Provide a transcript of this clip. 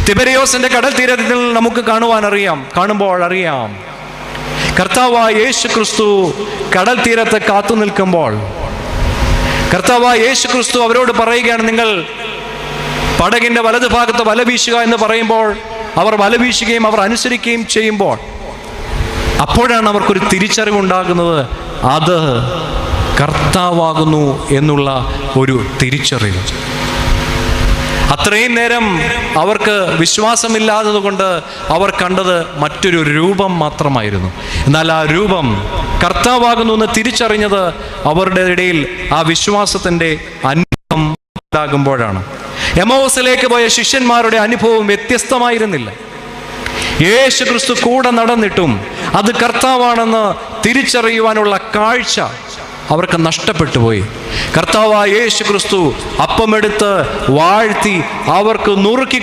തിബെരിയോസിന്റെ കടൽ തീരത്തിൽ നമുക്ക് കാണുമ്പോൾ അറിയാം, കർത്താവായ യേശു ക്രിസ്തു കടൽ തീരത്ത് കാത്തു നിൽക്കുമ്പോൾ കർത്താവായ യേശു ക്രിസ്തു അവരോട് പറയുകയാണ്, നിങ്ങൾ പടകിന്റെ വലതുഭാഗത്ത് വല വീശുക എന്ന് പറയുമ്പോൾ അവർ വല വീശുകയും അവർ അനുസരിക്കുകയും ചെയ്യുമ്പോൾ അപ്പോഴാണ് അവർക്കൊരു തിരിച്ചറിവുണ്ടാകുന്നത്, അത് കർത്താവാകുന്നു എന്നുള്ള ഒരു തിരിച്ചറിവ്. അത്രയും നേരം അവർക്ക് വിശ്വാസമില്ലാത്തത് കൊണ്ട് അവർ കണ്ടത് മറ്റൊരു രൂപം മാത്രമായിരുന്നു. എന്നാൽ ആ രൂപം കർത്താവാകുന്നു എന്ന് തിരിച്ചറിഞ്ഞത് അവരുടെ ഇടയിൽ ആ വിശ്വാസത്തിൻ്റെ അനുഭവം ഉണ്ടാകുമ്പോഴാണ്. എമ്മൗസിലേക്ക് പോയ ശിഷ്യന്മാരുടെ അനുഭവം വ്യത്യസ്തമായിരുന്നില്ല. യേശു ക്രിസ്തു കൂടെ നടന്നിട്ടും അത് കർത്താവാണെന്ന് തിരിച്ചറിയുവാനുള്ള കാഴ്ച അവർക്ക് നഷ്ടപ്പെട്ടു പോയി. കർത്താവായ യേശു ക്രിസ്തു അപ്പമെടുത്ത് വാഴ്ത്തി അവർക്ക് നുറുക്കി